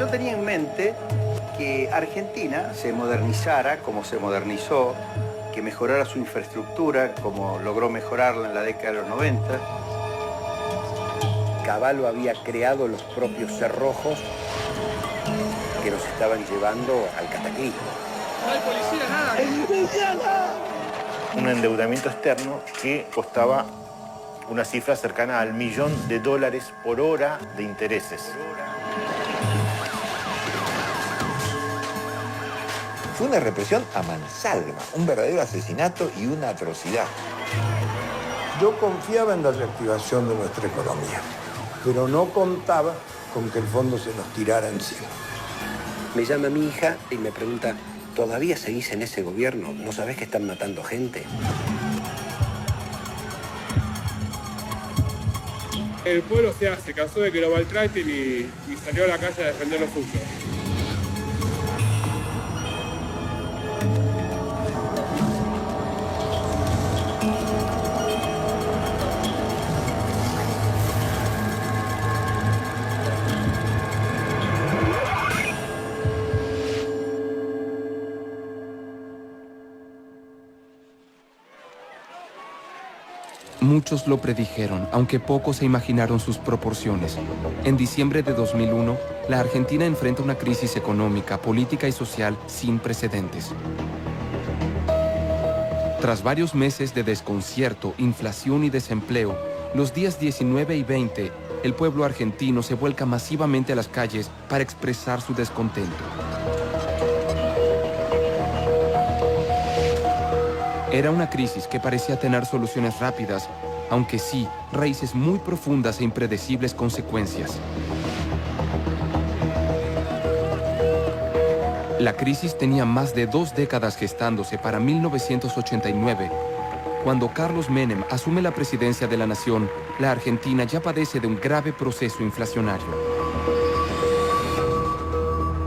Yo tenía en mente que Argentina se modernizara como se modernizó, que mejorara su infraestructura como logró mejorarla en la década de los 90. Cavallo había creado los propios cerrojos que nos estaban llevando al cataclismo. No hay policía, nada. Un endeudamiento externo que costaba una cifra cercana al $1.000.000 por hora de intereses. Fue una represión a mansalva, un verdadero asesinato y una atrocidad. Yo confiaba en la reactivación de nuestra economía, pero no contaba con que el fondo se nos tirara encima. Me llama mi hija y me pregunta, ¿todavía seguís en ese gobierno? ¿No sabés que están matando gente? El pueblo se cansó de que lo maltraten y salió a la calle a defender lo suyo. Muchos lo predijeron, aunque pocos se imaginaron sus proporciones. En diciembre de 2001, la Argentina enfrenta una crisis económica, política y social sin precedentes. Tras varios meses de desconcierto, inflación y desempleo, los días 19 y 20, el pueblo argentino se vuelca masivamente a las calles para expresar su descontento. Era una crisis que parecía tener soluciones rápidas, aunque sí, raíces muy profundas e impredecibles consecuencias. La crisis tenía más de 2 décadas gestándose para 1989. Cuando Carlos Menem asume la presidencia de la nación, la Argentina ya padece de un grave proceso inflacionario.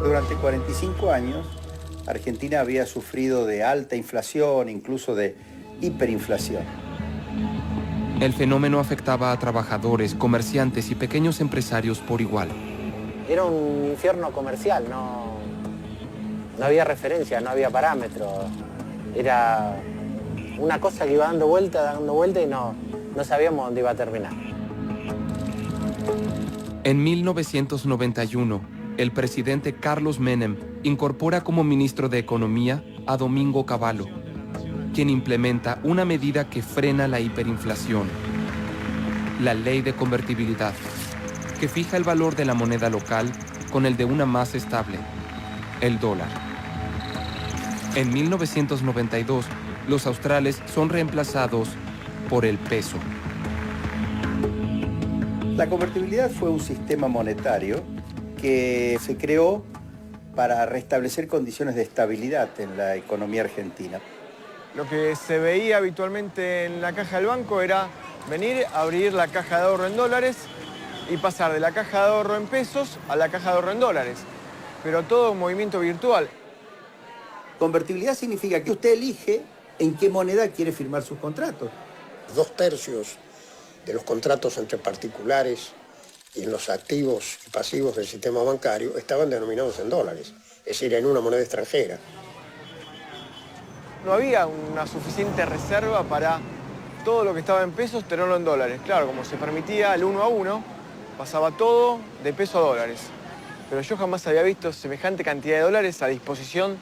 Durante 45 años, Argentina había sufrido de alta inflación, incluso de hiperinflación. El fenómeno afectaba a trabajadores, comerciantes y pequeños empresarios por igual. Era un infierno comercial, no había referencia, no había parámetros. Era una cosa que iba dando vuelta y no sabíamos dónde iba a terminar. En 1991, el presidente Carlos Menem incorpora como ministro de Economía a Domingo Cavallo, quien implementa una medida que frena la hiperinflación, la ley de convertibilidad, que fija el valor de la moneda local con el de una más estable, el dólar. En 1992, los australes son reemplazados por el peso. La convertibilidad fue un sistema monetario que se creó para restablecer condiciones de estabilidad en la economía argentina. Lo que se veía habitualmente en la caja del banco era venir, abrir la caja de ahorro en dólares y pasar de la caja de ahorro en pesos a la caja de ahorro en dólares. Pero todo un movimiento virtual. Convertibilidad significa que usted elige en qué moneda quiere firmar sus contratos. 2/3 de los contratos entre particulares y en los activos y pasivos del sistema bancario estaban denominados en dólares, es decir, en una moneda extranjera. No había una suficiente reserva para todo lo que estaba en pesos tenerlo en dólares. Claro, como se permitía el 1 a 1, pasaba todo de peso a dólares. Pero yo jamás había visto semejante cantidad de dólares a disposición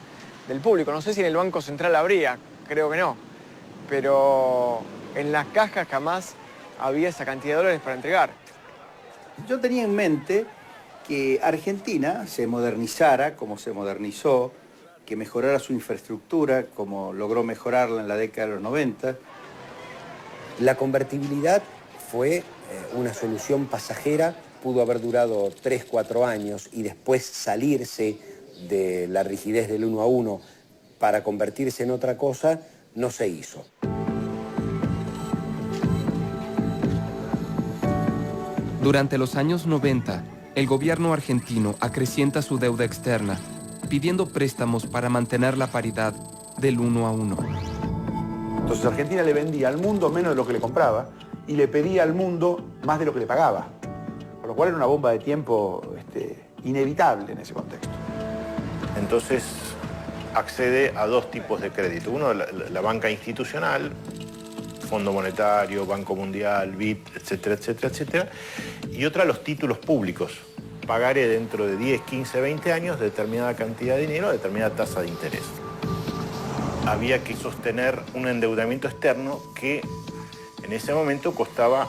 del público. No sé si en el Banco Central habría, creo que no. Pero en las cajas jamás había esa cantidad de dólares para entregar. Yo tenía en mente que Argentina se modernizara como se modernizó, que mejorara su infraestructura como logró mejorarla en la década de los 90. La convertibilidad fue una solución pasajera, pudo haber durado 3, 4 años y después salirse de la rigidez del 1 a 1 para convertirse en otra cosa, no se hizo. Durante los años 90, el gobierno argentino acrecienta su deuda externa, pidiendo préstamos para mantener la paridad del 1 a 1. Entonces Argentina le vendía al mundo menos de lo que le compraba y le pedía al mundo más de lo que le pagaba. Por lo cual era una bomba de tiempo inevitable en ese contexto. Entonces accede a dos tipos de crédito. Uno, la banca institucional, Fondo Monetario, Banco Mundial, BID, etcétera, etcétera, etcétera. Y otra, los títulos públicos. Pagaré dentro de 10, 15, 20 años determinada cantidad de dinero a determinada tasa de interés. Había que sostener un endeudamiento externo que en ese momento costaba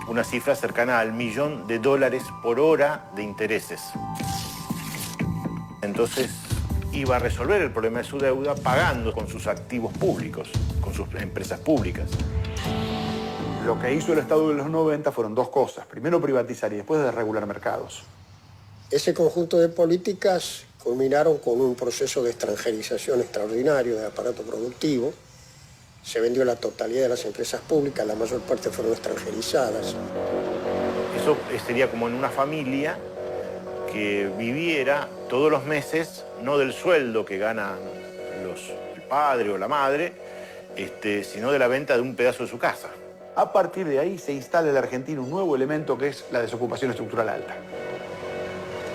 una cifra cercana al $1.000.000 por hora de intereses. Entonces iba a resolver el problema de su deuda pagando con sus activos públicos, con sus empresas públicas. Lo que hizo el Estado de los 90 fueron dos cosas. Primero privatizar y después desregular mercados. Ese conjunto de políticas culminaron con un proceso de extranjerización extraordinario del aparato productivo. Se vendió la totalidad de las empresas públicas, la mayor parte fueron extranjerizadas. Eso sería como en una familia que viviera todos los meses, no del sueldo que ganan el padre o la madre, sino de la venta de un pedazo de su casa. A partir de ahí se instala en la Argentina un nuevo elemento que es la desocupación estructural alta.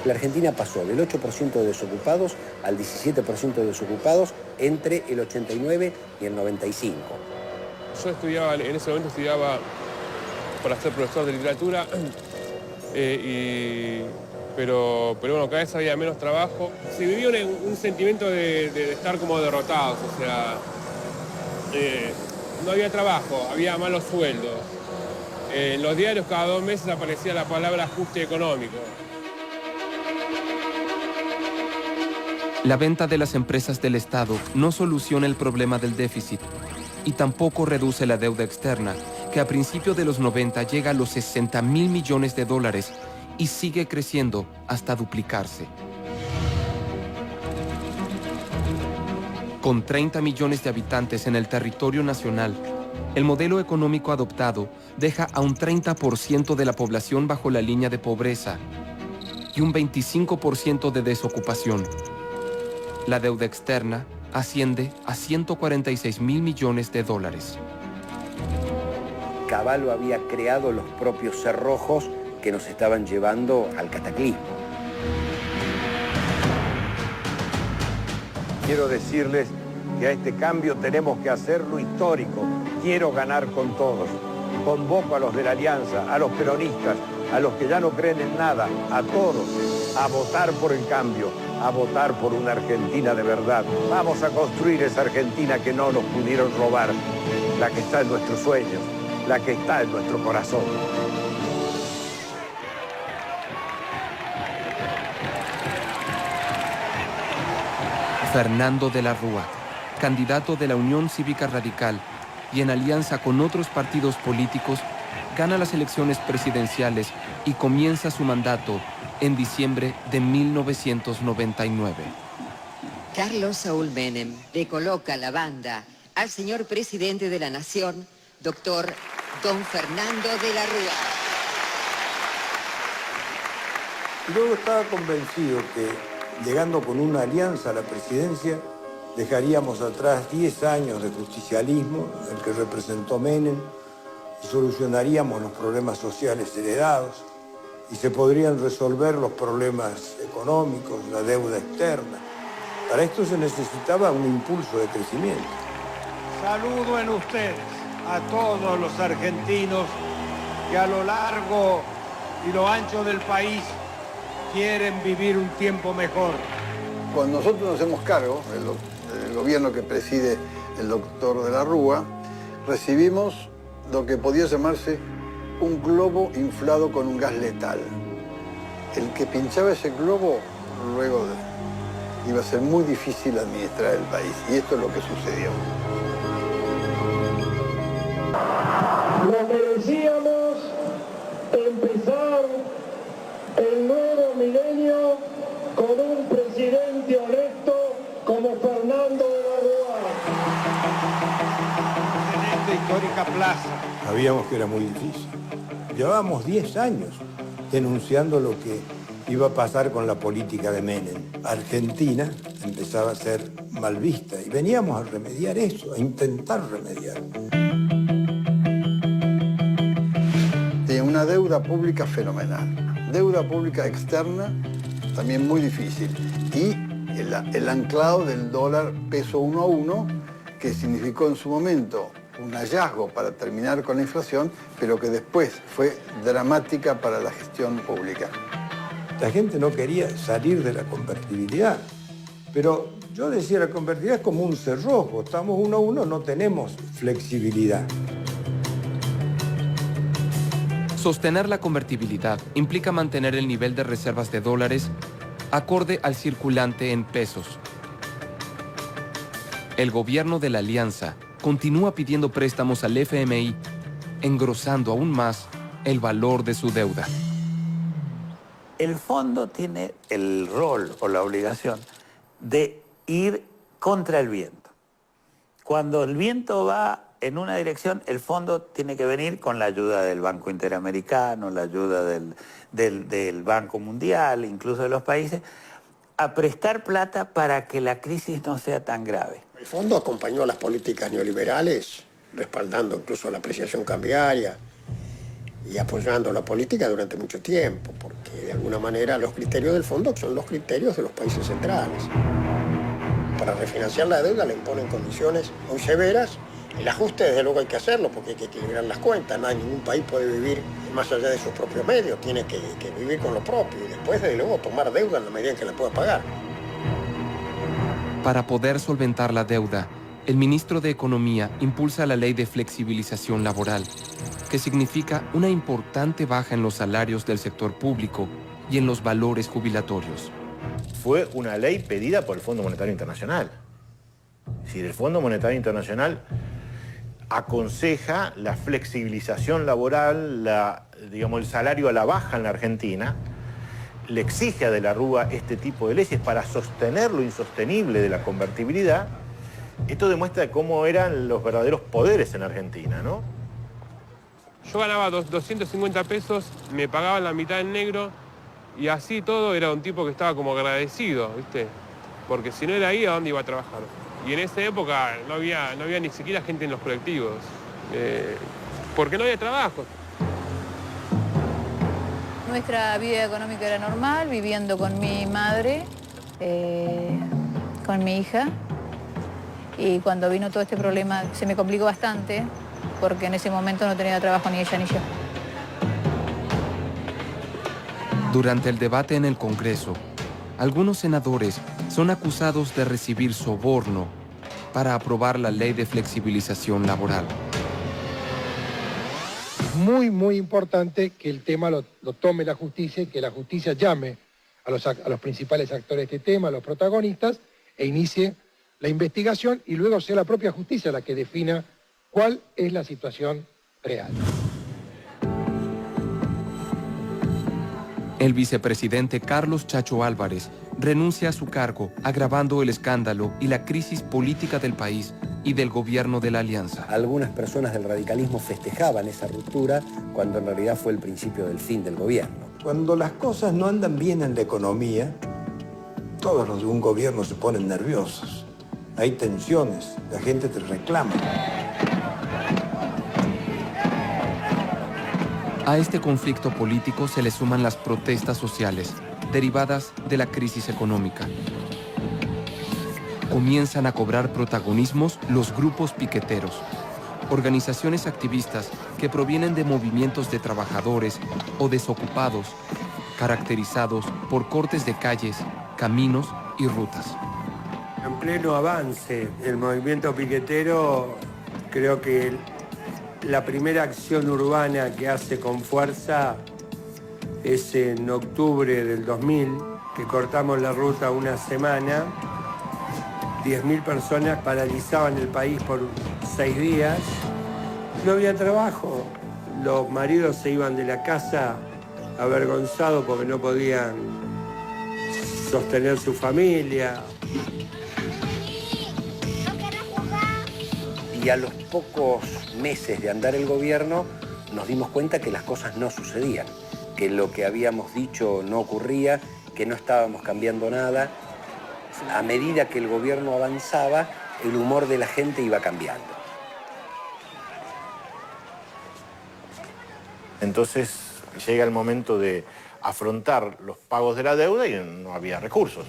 La Argentina pasó del 8% de desocupados al 17% de desocupados entre el 89 y el 95. Yo estudiaba, en ese momento estudiaba para ser profesor de literatura, pero bueno, cada vez había menos trabajo. Se vivía un sentimiento de estar como derrotados, o sea, no había trabajo, había malos sueldos. En los diarios cada 2 meses aparecía la palabra ajuste económico. La venta de las empresas del Estado no soluciona el problema del déficit y tampoco reduce la deuda externa, que a principios de los 90 llega a los $60.000 millones y sigue creciendo hasta duplicarse. Con 30 millones de habitantes en el territorio nacional, el modelo económico adoptado deja a un 30% de la población bajo la línea de pobreza y un 25% de desocupación. La deuda externa asciende a $146.000 millones. Cavallo había creado los propios cerrojos que nos estaban llevando al cataclismo. Quiero decirles que a este cambio tenemos que hacerlo histórico. Quiero ganar con todos. Convoco a los de la Alianza, a los peronistas, a los que ya no creen en nada, a todos, a votar por el cambio, a votar por una Argentina de verdad. Vamos a construir esa Argentina que no nos pudieron robar, la que está en nuestros sueños, la que está en nuestro corazón. Fernando de la Rúa, candidato de la Unión Cívica Radical y en alianza con otros partidos políticos, gana las elecciones presidenciales y comienza su mandato en diciembre de 1999. Carlos Saúl Menem le coloca la banda al señor presidente de la Nación, doctor don Fernando de la Rúa. Luego estaba convencido que, llegando con una alianza a la presidencia, dejaríamos atrás 10 años de justicialismo, el que representó Menem, y solucionaríamos los problemas sociales heredados, y se podrían resolver los problemas económicos, la deuda externa. Para esto se necesitaba un impulso de crecimiento. Saludo en ustedes a todos los argentinos que a lo largo y lo ancho del país quieren vivir un tiempo mejor. Cuando nosotros nos hacemos cargo, el gobierno que preside el doctor de la Rúa, recibimos lo que podía llamarse un globo inflado con un gas letal. El que pinchaba ese globo, luego iba a ser muy difícil administrar el país. Y esto es lo que sucedió. Nos merecíamos empezar el nuevo milenio con un presidente honesto como Fernando de la Rúa. En esta histórica plaza sabíamos que era muy difícil. Llevábamos 10 años denunciando lo que iba a pasar con la política de Menem. Argentina empezaba a ser mal vista y veníamos a remediar eso, a intentar remediar. De una deuda pública fenomenal, deuda pública externa también muy difícil. Y el anclado del dólar peso 1 a 1, que significó en su momento un hallazgo para terminar con la inflación, pero que después fue dramática para la gestión pública. La gente no quería salir de la convertibilidad, pero yo decía, la convertibilidad es como un cerrojo, estamos 1 a 1, no tenemos flexibilidad. Sostener la convertibilidad implica mantener el nivel de reservas de dólares acorde al circulante en pesos. El gobierno de la Alianza continúa pidiendo préstamos al FMI, engrosando aún más el valor de su deuda. El fondo tiene el rol o la obligación de ir contra el viento. Cuando el viento va en una dirección, el fondo tiene que venir con la ayuda del Banco Interamericano, la ayuda del Banco Mundial, incluso de los países, a prestar plata para que la crisis no sea tan grave. El fondo acompañó las políticas neoliberales, respaldando incluso la apreciación cambiaria y apoyando la política durante mucho tiempo, porque de alguna manera los criterios del fondo son los criterios de los países centrales. Para refinanciar la deuda le imponen condiciones muy severas. El ajuste, desde luego, hay que hacerlo porque hay que equilibrar las cuentas. No hay ningún país puede vivir más allá de sus propios medios. Tiene que vivir con lo propio y después, desde luego, tomar deuda en la medida en que la pueda pagar. Para poder solventar la deuda, el ministro de Economía impulsa la ley de flexibilización laboral, que significa una importante baja en los salarios del sector público y en los valores jubilatorios. Fue una ley pedida por el Fondo Monetario Internacional. Es decir, el Fondo Monetario Internacional aconseja la flexibilización laboral, el salario a la baja en la Argentina, le exige a De la Rúa este tipo de leyes para sostener lo insostenible de la convertibilidad. Esto demuestra cómo eran los verdaderos poderes en Argentina, ¿no? Yo ganaba 250 pesos, me pagaban la mitad en negro y así todo era un tipo que estaba como agradecido, ¿viste? Porque si no era ahí, ¿a dónde iba a trabajar? Y en esa época no había ni siquiera gente en los colectivos, porque no había trabajo. Nuestra vida económica era normal, viviendo con mi madre, con mi hija. Y cuando vino todo este problema se me complicó bastante, porque en ese momento no tenía trabajo ni ella ni yo. Durante el debate en el Congreso, algunos senadores son acusados de recibir soborno para aprobar la ley de flexibilización laboral. Muy importante que el tema lo tome la justicia y que la justicia llame a los principales actores de este tema, a los protagonistas, e inicie la investigación y luego sea la propia justicia la que defina cuál es la situación real. El vicepresidente Carlos Chacho Álvarez renuncia a su cargo, agravando el escándalo y la crisis política del país y del gobierno de la Alianza. Algunas personas del radicalismo festejaban esa ruptura cuando en realidad fue el principio del fin del gobierno. Cuando las cosas no andan bien en la economía, todos los de un gobierno se ponen nerviosos. Hay tensiones, la gente te reclama. A este conflicto político se le suman las protestas sociales, derivadas de la crisis económica. Comienzan a cobrar protagonismos los grupos piqueteros, organizaciones activistas que provienen de movimientos de trabajadores o desocupados, caracterizados por cortes de calles, caminos y rutas. En pleno avance el movimiento piquetero, creo que la primera acción urbana que hace con fuerza es en octubre del 2000, que cortamos la ruta una semana. 10.000 personas paralizaban el país por 6 días. No había trabajo. Los maridos se iban de la casa avergonzados porque no podían sostener su familia. Y a los pocos meses de andar el gobierno nos dimos cuenta que las cosas no sucedían, que lo que habíamos dicho no ocurría, que no estábamos cambiando nada. A medida que el gobierno avanzaba, el humor de la gente iba cambiando. Entonces llega el momento de afrontar los pagos de la deuda y no había recursos.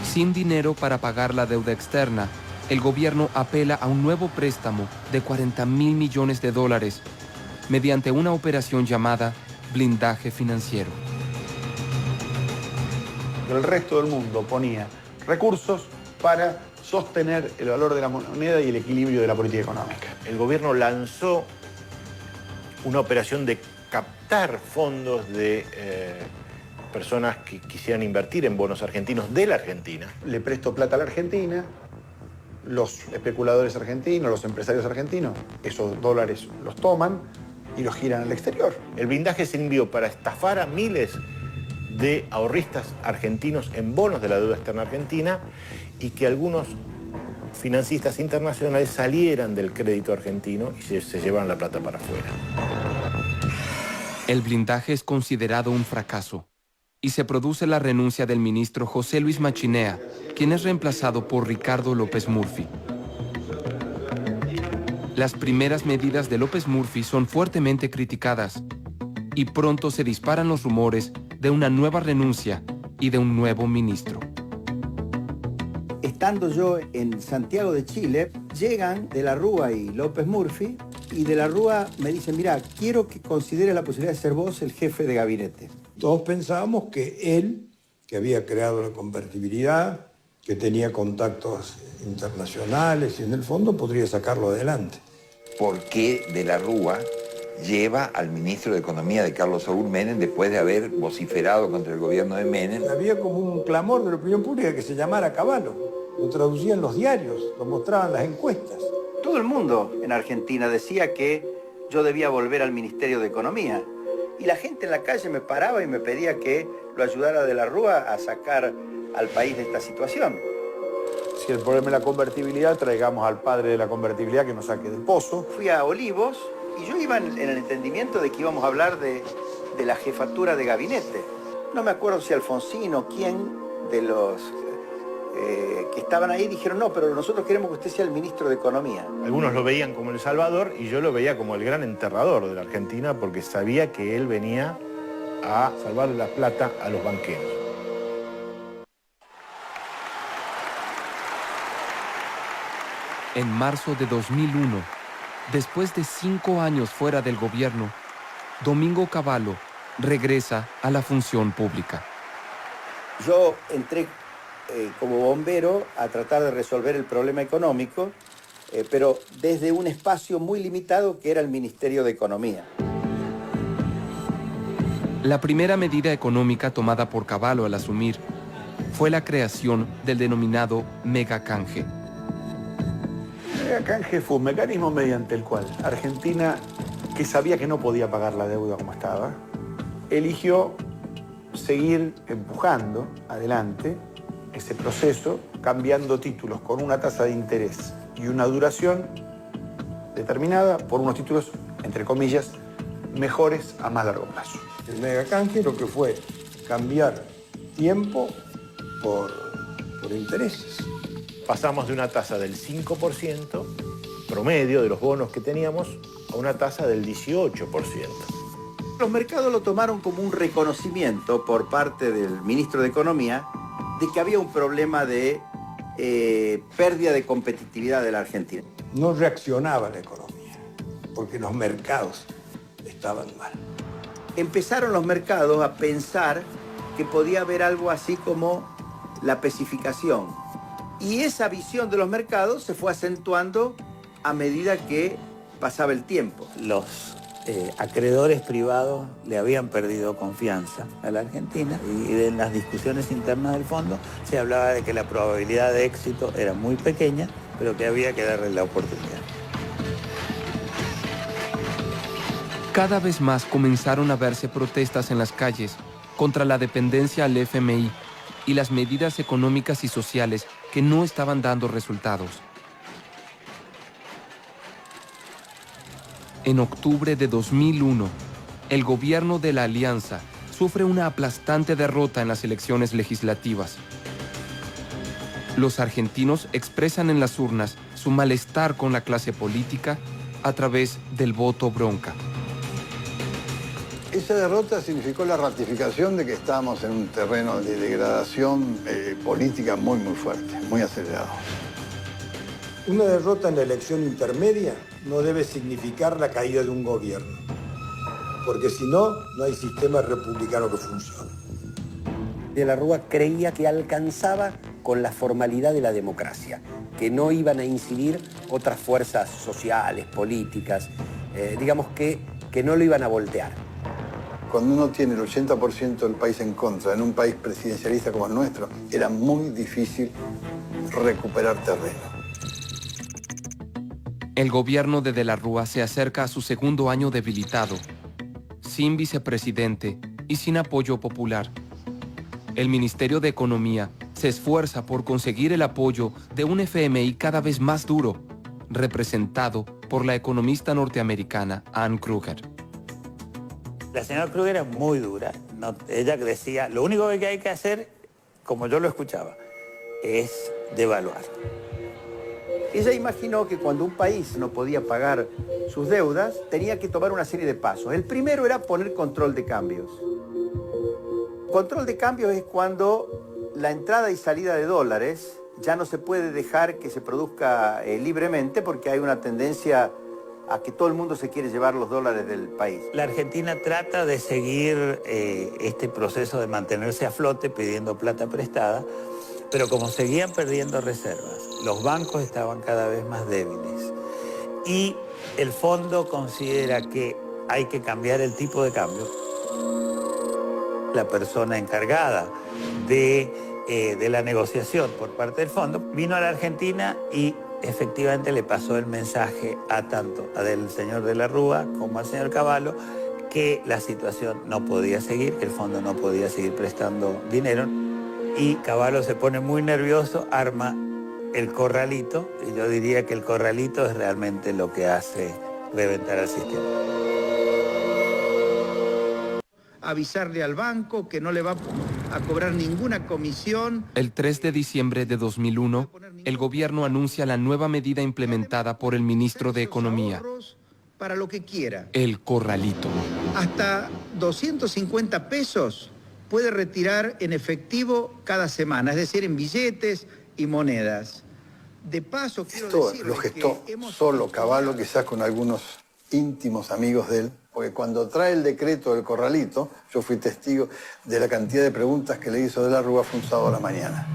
Sin dinero para pagar la deuda externa, el gobierno apela a un nuevo préstamo de $40.000 millones mediante una operación llamada blindaje financiero. El resto del mundo ponía recursos para sostener el valor de la moneda y el equilibrio de la política económica. El gobierno lanzó una operación de captar fondos de personas que quisieran invertir en bonos argentinos de la Argentina. Le presto plata a la Argentina, los especuladores argentinos, los empresarios argentinos, esos dólares los toman y los giran al exterior. El blindaje sirvió para estafar a miles de ahorristas argentinos en bonos de la deuda externa argentina y que algunos financistas internacionales salieran del crédito argentino y se llevaran la plata para afuera. El blindaje es considerado un fracaso y se produce la renuncia del ministro José Luis Machinea, quien es reemplazado por Ricardo López Murphy. Las primeras medidas de López Murphy son fuertemente criticadas y pronto se disparan los rumores de una nueva renuncia y de un nuevo ministro. Estando yo en Santiago de Chile, llegan de la Rúa y López Murphy, y de la Rúa me dicen, mira, quiero que considere la posibilidad de ser vos el jefe de gabinete. Todos pensábamos que él, que había creado la convertibilidad, que tenía contactos internacionales y en el fondo podría sacarlo adelante. ¿Por qué de la Rúa lleva al ministro de Economía de Carlos Saúl Menem después de haber vociferado contra el gobierno de Menem? Había como un clamor de la opinión pública que se llamara Caballo. Lo traducían los diarios, lo mostraban las encuestas. Todo el mundo en Argentina decía que yo debía volver al Ministerio de Economía. Y la gente en la calle me paraba y me pedía que lo ayudara de la Rúa a sacar al país de esta situación. Si el problema es la convertibilidad, traigamos al padre de la convertibilidad que nos saque del pozo. Fui a Olivos y yo iba en el entendimiento de que íbamos a hablar de la jefatura de gabinete. No me acuerdo si Alfonsín o quién de los que estaban ahí dijeron, no, pero nosotros queremos que usted sea el ministro de Economía. Algunos lo veían como el Salvador y yo lo veía como el gran enterrador de la Argentina porque sabía que él venía a salvarle la plata a los banqueros. En marzo de 2001, después de 5 años fuera del gobierno, Domingo Cavallo regresa a la función pública. Yo entré como bombero a tratar de resolver el problema económico, pero desde un espacio muy limitado que era el Ministerio de Economía. La primera medida económica tomada por Cavallo al asumir fue la creación del denominado megacanje. El megacanje fue un mecanismo mediante el cual Argentina, que sabía que no podía pagar la deuda como estaba, eligió seguir empujando adelante ese proceso, cambiando títulos con una tasa de interés y una duración determinada por unos títulos, entre comillas, mejores a más largo plazo. El megacanje lo que fue cambiar tiempo por intereses. Pasamos de una tasa del 5% promedio de los bonos que teníamos a una tasa del 18%. Los mercados lo tomaron como un reconocimiento por parte del ministro de Economía de que había un problema de pérdida de competitividad de la Argentina. No reaccionaba la economía, porque los mercados estaban mal. Empezaron los mercados a pensar que podía haber algo así como la pesificación. Y esa visión de los mercados se fue acentuando a medida que pasaba el tiempo. Los acreedores privados le habían perdido confianza a la Argentina y en las discusiones internas del fondo se hablaba de que la probabilidad de éxito era muy pequeña, pero que había que darle la oportunidad. Cada vez más comenzaron a verse protestas en las calles contra la dependencia al FMI y las medidas económicas y sociales que no estaban dando resultados. En octubre de 2001, el gobierno de la Alianza sufre una aplastante derrota en las elecciones legislativas. Los argentinos expresan en las urnas su malestar con la clase política a través del voto bronca. Esa derrota significó la ratificación de que estábamos en un terreno de degradación política muy fuerte, muy acelerado. Una derrota en la elección intermedia no debe significar la caída de un gobierno, porque si no, no hay sistema republicano que funcione. De la Rúa creía que alcanzaba con la formalidad de la democracia, que no iban a incidir otras fuerzas sociales, políticas, digamos que no lo iban a voltear. Cuando uno tiene el 80% del país en contra, en un país presidencialista como el nuestro, era muy difícil recuperar terreno. El gobierno de la Rúa se acerca a su segundo año debilitado, sin vicepresidente y sin apoyo popular. El Ministerio de Economía se esfuerza por conseguir el apoyo de un FMI cada vez más duro, representado por la economista norteamericana Ann Krueger. La señora Krueger era muy dura. Ella decía, lo único que hay que hacer, como yo lo escuchaba, es devaluar. Ella imaginó que cuando un país no podía pagar sus deudas, tenía que tomar una serie de pasos. El primero era poner control de cambios. Control de cambios es cuando la entrada y salida de dólares ya no se puede dejar que se produzca libremente porque hay una tendencia a que todo el mundo se quiere llevar los dólares del país. La Argentina trata de seguir este proceso de mantenerse a flote pidiendo plata prestada, pero como seguían perdiendo reservas, los bancos estaban cada vez más débiles y el fondo considera que hay que cambiar el tipo de cambio. La persona encargada de la negociación por parte del fondo vino a la Argentina y efectivamente le pasó el mensaje tanto al señor de la Rúa como al señor Cavallo que la situación no podía seguir, que el fondo no podía seguir prestando dinero. Y Cavallo se pone muy nervioso, arma el corralito, y yo diría que el corralito es realmente lo que hace reventar al sistema. Avisarle al banco que no le va a cobrar ninguna comisión. El 3 de diciembre de 2001, el gobierno anuncia la nueva medida implementada por el ministro de Economía. Para lo que quiera. El corralito. Hasta 250 pesos puede retirar en efectivo cada semana, es decir, en billetes y monedas. De paso, quiero decir lo gestó solo Cavallo, quizás con algunos íntimos amigos de él, porque cuando trae el decreto del corralito, yo fui testigo de la cantidad de preguntas que le hizo de la Rúa, fue un sábado a la mañana.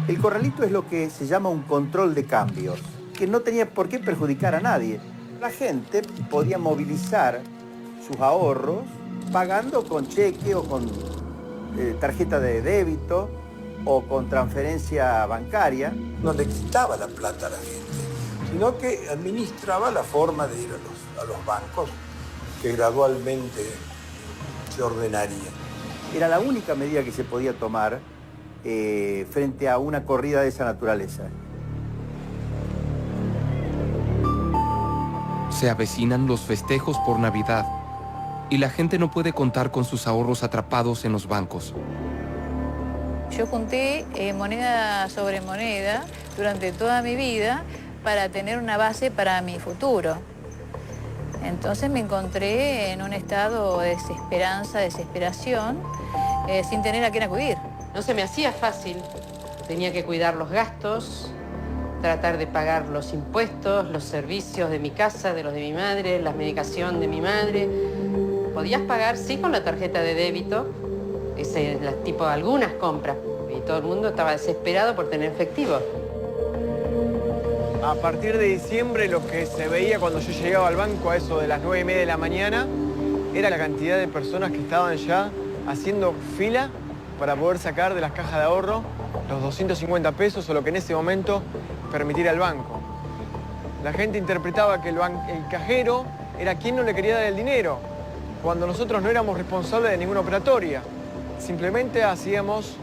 El corralito es lo que se llama un control de cambios, que no tenía por qué perjudicar a nadie. La gente podía movilizar sus ahorros pagando con cheque o con tarjeta de débito o con transferencia bancaria. No le quitaba la plata a la gente, sino que administraba la forma de ir a los bancos, que gradualmente se ordenaría. Era la única medida que se podía tomar frente a una corrida de esa naturaleza. Se avecinan los festejos por Navidad y la gente no puede contar con sus ahorros atrapados en los bancos. Yo junté moneda sobre moneda durante toda mi vida para tener una base para mi futuro. Entonces me encontré en un estado de desesperanza, desesperación, sin tener a quién acudir. No se me hacía fácil. Tenía que cuidar los gastos, tratar de pagar los impuestos, los servicios de mi casa, de los de mi madre, la medicación de mi madre. Podías pagar, sí, con la tarjeta de débito, tipo algunas compras, y todo el mundo estaba desesperado por tener efectivo. A partir de diciembre, lo que se veía cuando yo llegaba al banco a eso de las 9:30 de la mañana era la cantidad de personas que estaban ya haciendo fila para poder sacar de las cajas de ahorro los 250 pesos o lo que en ese momento permitiera el banco. La gente interpretaba que el cajero era quien no le quería dar el dinero, cuando nosotros no éramos responsables de ninguna operatoria. Simplemente hacíamos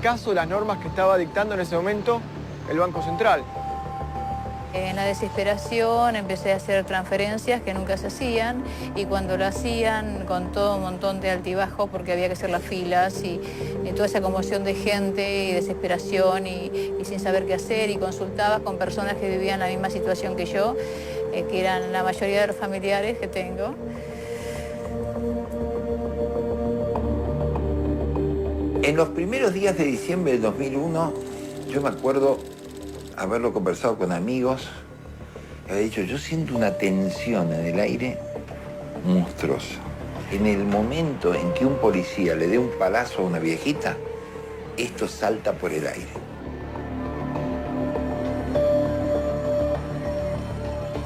caso de las normas que estaba dictando en ese momento el Banco Central. En la desesperación empecé a hacer transferencias que nunca se hacían y cuando lo hacían con todo un montón de altibajos porque había que hacer las filas y toda esa conmoción de gente y desesperación y sin saber qué hacer y consultabas con personas que vivían la misma situación que yo que eran la mayoría de los familiares que tengo. En los primeros días de diciembre del 2001, yo me acuerdo haberlo conversado con amigos, había dicho, yo siento una tensión en el aire monstruosa. En el momento en que un policía le dé un palazo a una viejita, esto salta por el aire.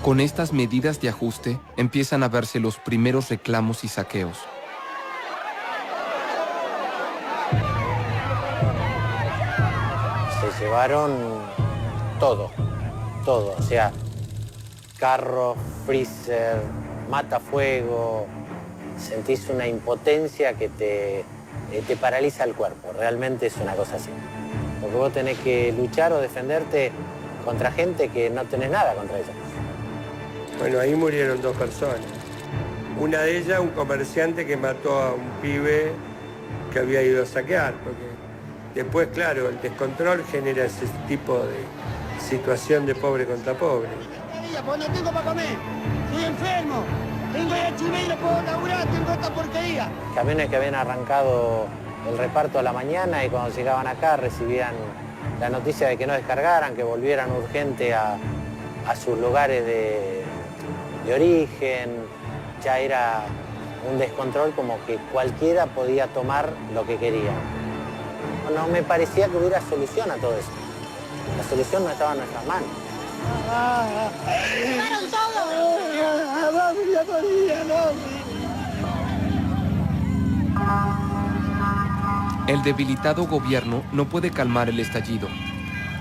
Con estas medidas de ajuste empiezan a verse los primeros reclamos y saqueos. Se llevaron todo, o sea, carro, freezer, matafuego. Sentís una impotencia que te paraliza el cuerpo, realmente es una cosa así. Porque vos tenés que luchar o defenderte contra gente que no tenés nada contra ella. Bueno, ahí murieron 2 personas. Una de ellas, un comerciante que mató a un pibe que había ido a saquear, porque después, claro, el descontrol genera ese tipo de situación de pobre contra pobre. Pues no tengo para comer, estoy enfermo, tengo HIV y no puedo laburar, tengo esta porquería. Camiones que habían arrancado el reparto a la mañana y cuando llegaban acá recibían la noticia de que no descargaran, que volvieran urgente a sus lugares de origen. Ya era un descontrol como que cualquiera podía tomar lo que quería. No me parecía que hubiera solución a todo eso. La solución no estaba en nuestras manos. El debilitado gobierno no puede calmar el estallido.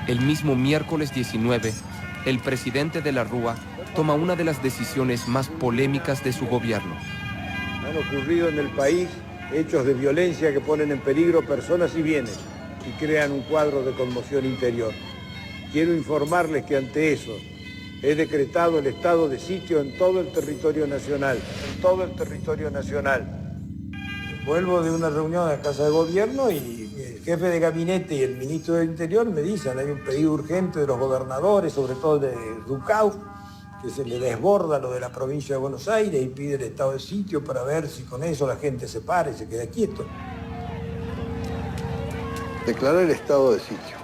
El mismo miércoles 19, el presidente de la Rúa toma una de las decisiones más polémicas de su gobierno. Han ocurrido en el país hechos de violencia que ponen en peligro personas y bienes y crean un cuadro de conmoción interior. Quiero informarles que ante eso he decretado el estado de sitio en todo el territorio nacional. Vuelvo de una reunión en la Casa de Gobierno y el jefe de gabinete y el ministro del Interior me dicen, hay un pedido urgente de los gobernadores, sobre todo de Ducau, que se le desborda lo de la provincia de Buenos Aires y pide el estado de sitio para ver si con eso la gente se para y se queda quieto. Declarar el estado de sitio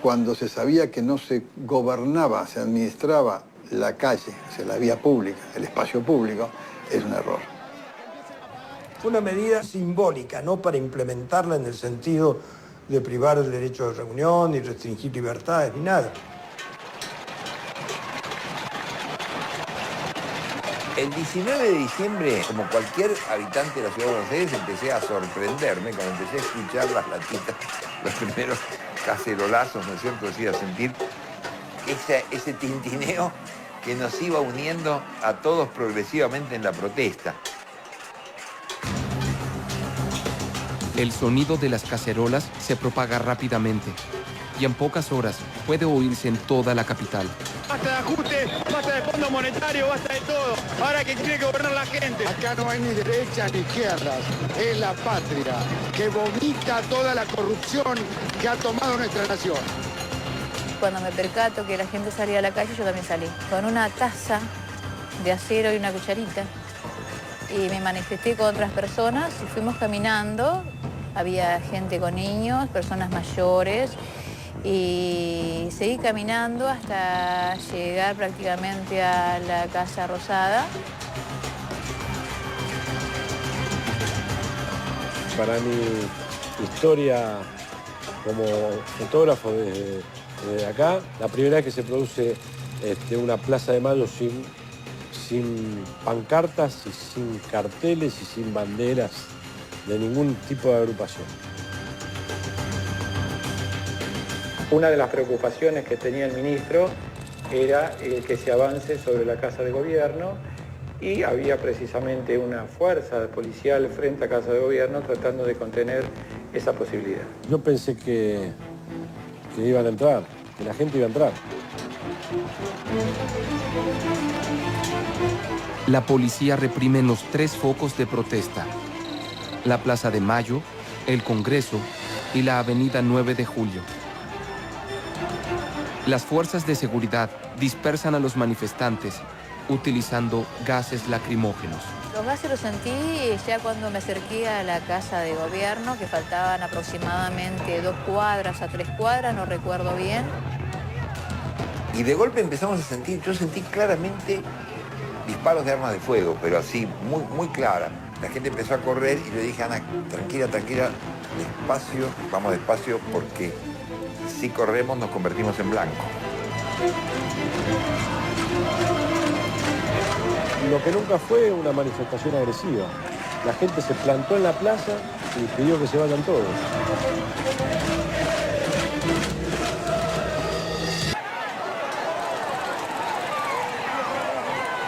cuando se sabía que no se gobernaba, se administraba la calle, o sea, la vía pública, el espacio público, es un error. Fue una medida simbólica, no para implementarla en el sentido de privar el derecho de reunión, ni restringir libertades, ni nada. El 19 de diciembre, como cualquier habitante de la ciudad de Buenos Aires, empecé a sorprenderme cuando empecé a escuchar las latitas, los primeros cacerolazos, ¿no es cierto? Sí, a sentir ese tintineo que nos iba uniendo a todos progresivamente en la protesta. El sonido de las cacerolas se propaga rápidamente y en pocas horas puede oírse en toda la capital. Basta de ajuste, basta de fondo monetario, basta de todo. Ahora que tiene que gobernar la gente. Acá no hay ni derechas ni izquierdas. Es la patria que vomita toda la corrupción que ha tomado nuestra nación. Cuando me percato que la gente salía a la calle, yo también salí. Con una taza de acero y una cucharita. Y me manifesté con otras personas y fuimos caminando. Había gente con niños, personas mayores. Y seguí caminando hasta llegar prácticamente a la Casa Rosada. Para mi historia como fotógrafo desde acá, la primera vez que se produce una Plaza de Mayo sin pancartas y sin carteles y sin banderas de ningún tipo de agrupación. Una de las preocupaciones que tenía el ministro era que se avance sobre la Casa de Gobierno y había precisamente una fuerza policial frente a Casa de Gobierno tratando de contener esa posibilidad. Yo pensé que iban a entrar, que la gente iba a entrar. La policía reprime los 3 focos de protesta: la Plaza de Mayo, el Congreso y la Avenida 9 de Julio. Las fuerzas de seguridad dispersan a los manifestantes utilizando gases lacrimógenos. Los gases los sentí ya cuando me acerqué a la casa de gobierno, que faltaban aproximadamente 2 cuadras a 3 cuadras, no recuerdo bien. Y de golpe empezamos a sentir, yo sentí claramente disparos de armas de fuego, pero así, muy clara. La gente empezó a correr y yo dije, Ana, tranquila, despacio, vamos despacio, porque si corremos nos convertimos en blanco. Lo que nunca fue una manifestación agresiva. La gente se plantó en la plaza y pidió que se vayan todos.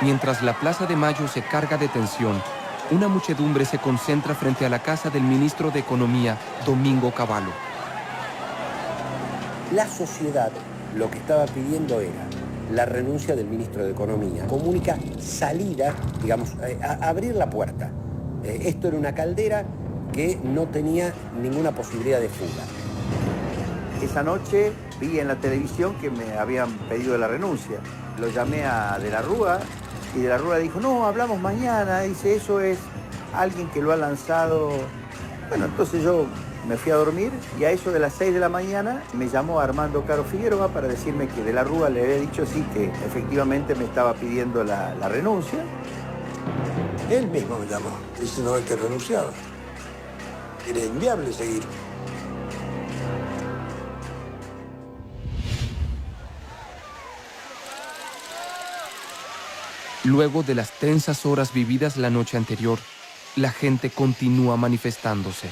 Mientras la Plaza de Mayo se carga de tensión, una muchedumbre se concentra frente a la casa del ministro de Economía, Domingo Cavallo. La sociedad lo que estaba pidiendo era la renuncia del ministro de Economía. Comunica salida, digamos, abrir la puerta. Esto era una caldera que no tenía ninguna posibilidad de fuga. Esa noche vi en la televisión que me habían pedido la renuncia. Lo llamé a De la Rúa y De la Rúa dijo, no, hablamos mañana. Dice, eso es alguien que lo ha lanzado. Bueno, entonces yo me fui a dormir y a eso de las 6 de la mañana me llamó Armando Caro Figueroa para decirme que De la Rúa le había dicho sí, que efectivamente me estaba pidiendo la renuncia. Él mismo me llamó, diciendo que renunciaba. Era inviable seguir. Luego de las tensas horas vividas la noche anterior, la gente continúa manifestándose.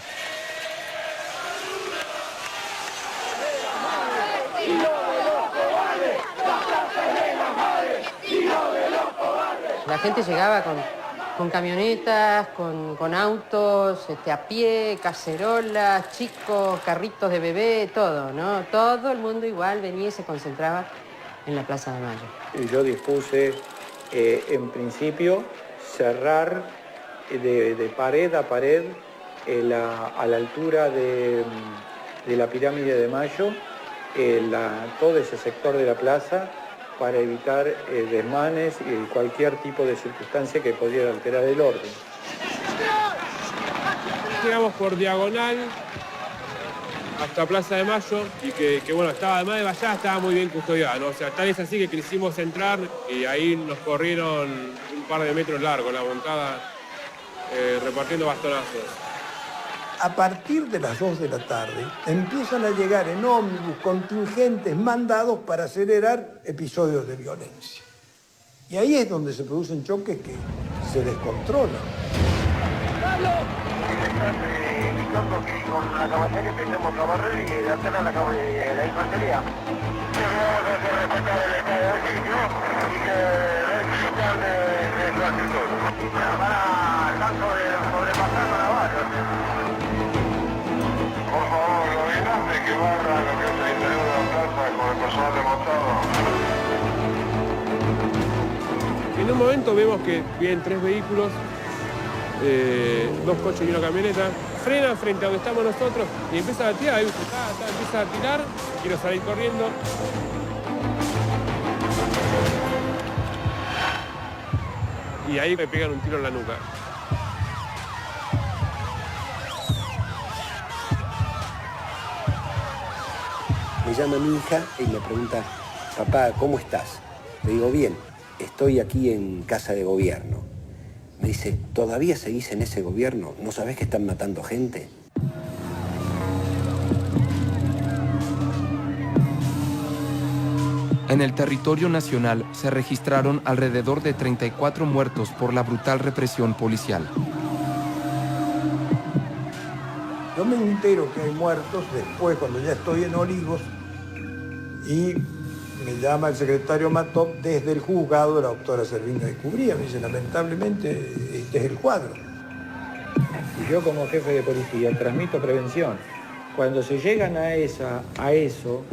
La gente llegaba con camionetas, con autos, a pie, cacerolas, chicos, carritos de bebé, todo, ¿no? Todo el mundo igual venía y se concentraba en la Plaza de Mayo. Y yo dispuse, en principio, cerrar de pared a pared a la altura de la pirámide de Mayo, todo ese sector de la plaza, para evitar desmanes y cualquier tipo de circunstancia que pudiera alterar el orden. Llegamos por diagonal hasta Plaza de Mayo y que bueno, estaba además de vallada, estaba muy bien custodiada, ¿no? O sea, tal es así que quisimos entrar y ahí nos corrieron un par de metros largo la montada repartiendo bastonazos. A partir de las 2 de la tarde empiezan a llegar en ómnibus contingentes mandados para acelerar episodios de violencia. Y ahí es donde se producen choques que se descontrolan. Con la caballería empecemos a barrer y de hacer la caballería, la infantería. Vamos a hacer respetar el estado de sitio y que respetar de su actitud. Para el caso de sobrepasar para abajo. Por favor, gobernante, que barra lo que es el interior de la plaza con el personal demostrado. En un momento vemos que vienen 3 vehículos, 2 coches y una camioneta, frenan frente a donde estamos nosotros y empiezan a tirar, empieza a tirar, quiero salir corriendo. Y ahí me pegan un tiro en la nuca. Me llama mi hija y me pregunta, papá, ¿cómo estás? Le digo, bien, estoy aquí en casa de gobierno. Me dice, ¿todavía seguís en ese gobierno? ¿No sabés que están matando gente? En el territorio nacional se registraron alrededor de 34 muertos por la brutal represión policial. Yo me entero que hay muertos después, cuando ya estoy en Olivos, y me llama el secretario Matop desde el juzgado, la doctora Servina de Cubría. Me dice, lamentablemente, este es el cuadro. Y yo como jefe de policía transmito prevención. Cuando se llegan a eso,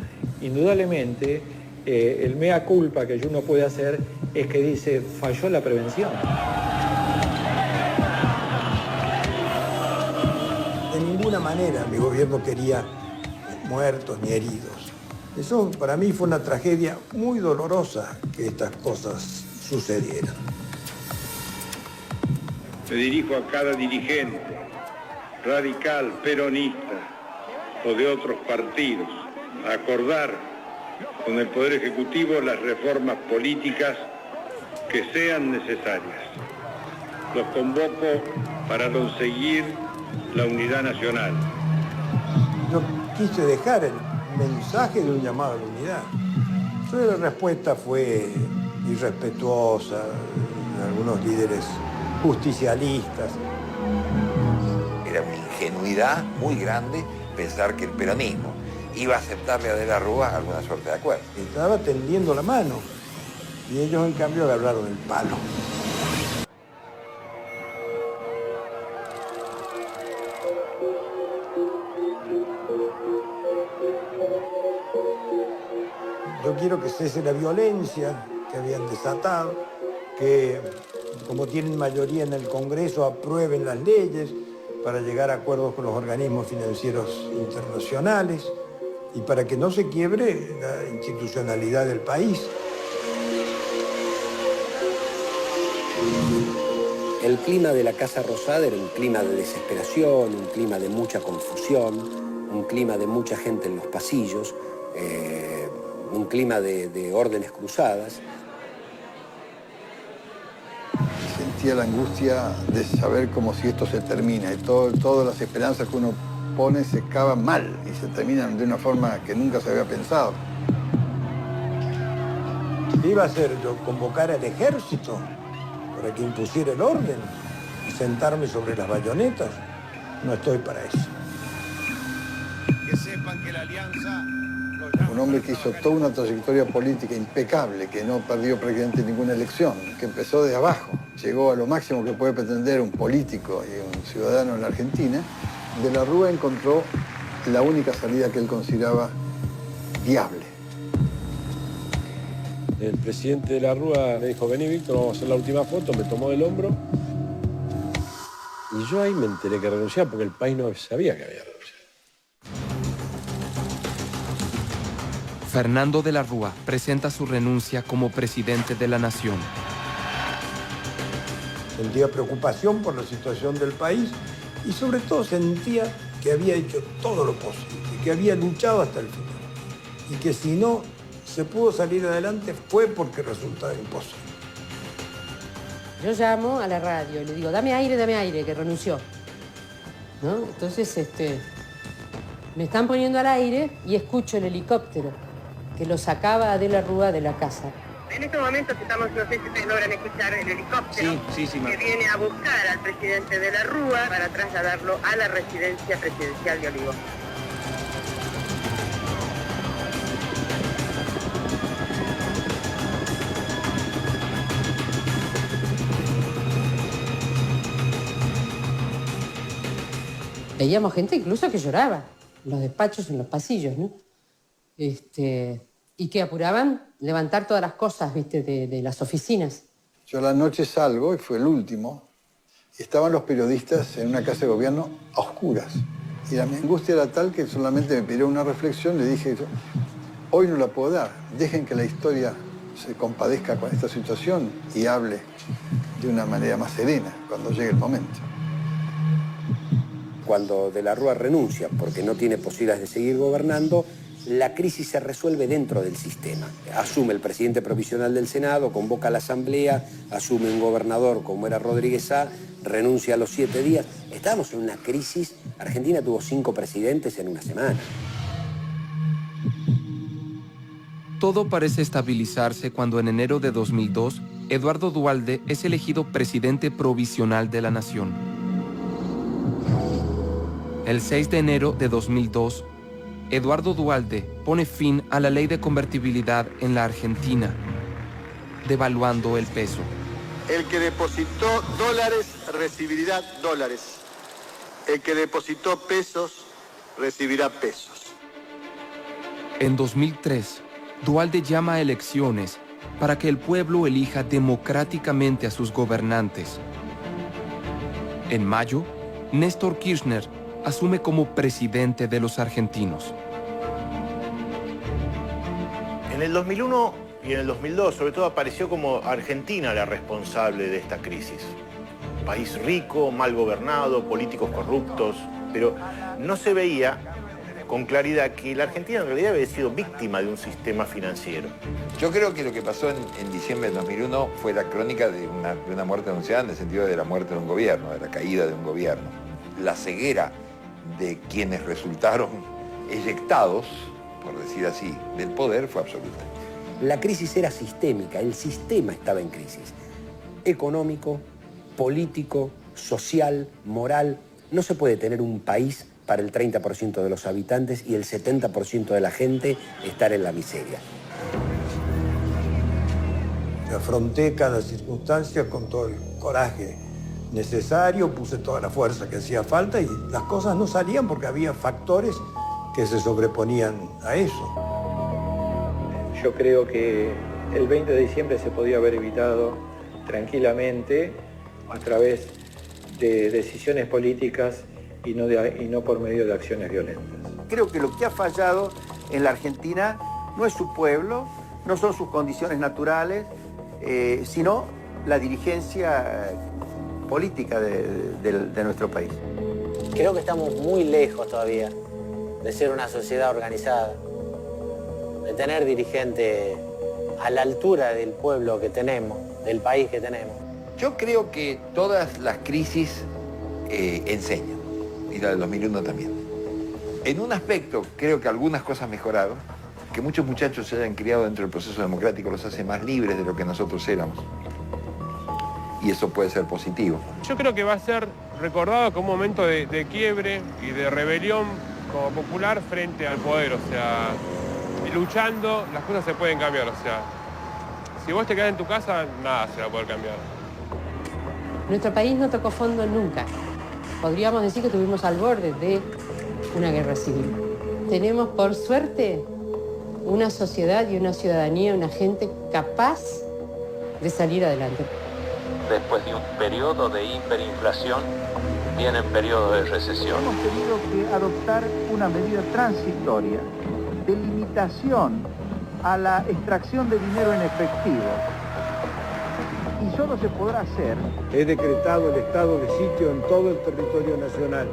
indudablemente, el mea culpa que uno puede hacer es que dice, falló la prevención. De ninguna manera mi gobierno quería muertos ni heridos. Eso para mí fue una tragedia muy dolorosa que estas cosas sucedieran. Me dirijo a cada dirigente, radical, peronista o de otros partidos, a acordar con el Poder Ejecutivo las reformas políticas que sean necesarias. Los convoco para conseguir la unidad nacional. Yo quise dejar el mensaje de un llamado a la unidad. Pero la respuesta fue irrespetuosa de algunos líderes justicialistas. Era una ingenuidad muy grande pensar que el peronismo iba a aceptarle a De la Rúa alguna suerte de acuerdo. Estaba tendiendo la mano y ellos en cambio agarraron el palo. Yo quiero que cese la violencia que habían desatado, que como tienen mayoría en el Congreso aprueben las leyes para llegar a acuerdos con los organismos financieros internacionales y para que no se quiebre la institucionalidad del país. El clima de la Casa Rosada era un clima de desesperación, un clima de mucha confusión, un clima de mucha gente en los pasillos, un clima de órdenes cruzadas. Sentía la angustia de saber cómo si esto se termina y todas las esperanzas que uno pone se cavan mal y se terminan de una forma que nunca se había pensado. ¿Qué iba a hacer yo? ¿Convocar al ejército para que impusiera el orden y sentarme sobre las bayonetas? No estoy para eso. Que sepan que la alianza... Un hombre que hizo toda una trayectoria política impecable, que no perdió prácticamente ninguna elección, que empezó de abajo, llegó a lo máximo que puede pretender un político y un ciudadano en la Argentina. De la Rúa encontró la única salida que él consideraba viable. El presidente de la Rúa me dijo, vení Víctor, vamos a hacer la última foto, me tomó del hombro. Y yo ahí me enteré que renunciaba porque el país no sabía que había renunciado. Fernando de la Rúa presenta su renuncia como presidente de la nación. Sentía preocupación por la situación del país y sobre todo sentía que había hecho todo lo posible, que había luchado hasta el final y que si no se pudo salir adelante fue porque resultaba imposible. Yo llamo a la radio y le digo, dame aire, que renunció. ¿No? Entonces, me están poniendo al aire y escucho el helicóptero que lo sacaba a De la Rúa de la casa. En estos momentos estamos, no sé si ustedes logran escuchar el helicóptero que viene a buscar al presidente De la Rúa para trasladarlo a la residencia presidencial de Olivos. Veíamos gente incluso que lloraba en los despachos, en los pasillos, ¿no? Y que apuraban levantar todas las cosas, ¿viste? De las oficinas. Yo a la noche salgo, y fue el último, y estaban los periodistas en una casa de gobierno a oscuras. Y mi angustia era tal que solamente me pidió una reflexión, le dije, hoy no la puedo dar, dejen que la historia se compadezca con esta situación y hable de una manera más serena cuando llegue el momento. Cuando De la Rúa renuncia porque no tiene posibilidades de seguir gobernando, la crisis se resuelve dentro del sistema. Asume el presidente provisional del Senado, convoca a la Asamblea, asume un gobernador como era Rodríguez Sá, renuncia a los 7 días. Estábamos en una crisis. Argentina tuvo 5 presidentes en una semana. Todo parece estabilizarse cuando en enero de 2002, Eduardo Duhalde es elegido presidente provisional de la nación. El 6 de enero de 2002, Eduardo Duhalde pone fin a la ley de convertibilidad en la Argentina, devaluando el peso. El que depositó dólares recibirá dólares. El que depositó pesos recibirá pesos. En 2003, Duhalde llama a elecciones para que el pueblo elija democráticamente a sus gobernantes. En mayo, Néstor Kirchner asume como presidente de los argentinos. el 2001 y en el 2002, sobre todo, apareció como Argentina la responsable de esta crisis. País rico, mal gobernado, políticos corruptos, pero no se veía con claridad que la Argentina en realidad había sido víctima de un sistema financiero. Yo creo que lo que pasó en diciembre del 2001 fue la crónica de una muerte anunciada, en el sentido de la muerte de un gobierno, de la caída de un gobierno. La ceguera de quienes resultaron eyectados, por decir así, del poder fue absoluta. La crisis era sistémica, el sistema estaba en crisis. Económico, político, social, moral. No se puede tener un país para el 30% de los habitantes y el 70% de la gente estar en la miseria. Afronté cada circunstancia con todo el coraje necesario, puse toda la fuerza que hacía falta y las cosas no salían porque había factores que se sobreponían a eso. Yo creo que el 20 de diciembre se podía haber evitado tranquilamente a través de decisiones políticas y no por medio de acciones violentas. Creo que lo que ha fallado en la Argentina no es su pueblo, no son sus condiciones naturales, sino la dirigencia política de nuestro país. Creo que estamos muy lejos todavía de ser una sociedad organizada, de tener dirigentes a la altura del pueblo que tenemos, del país que tenemos. Yo creo que todas las crisis enseñan, y la del 2001 también. En un aspecto creo que algunas cosas mejoraron, que muchos muchachos se hayan criado dentro del proceso democrático los hace más libres de lo que nosotros éramos. Y eso puede ser positivo. Yo creo que va a ser recordado como un momento de quiebre y de rebelión como popular frente al poder, o sea, luchando las cosas se pueden cambiar, o sea, si vos te quedás en tu casa, nada se va a poder cambiar. Nuestro país no tocó fondo nunca. Podríamos decir que estuvimos al borde de una guerra civil. Tenemos, por suerte, una sociedad y una ciudadanía, una gente capaz de salir adelante. Después de un periodo de hiperinflación, viene el periodo de recesión. Hemos tenido que adoptar una medida transitoria de limitación a la extracción de dinero en efectivo. Y solo se podrá hacer. He decretado el estado de sitio en todo el territorio nacional.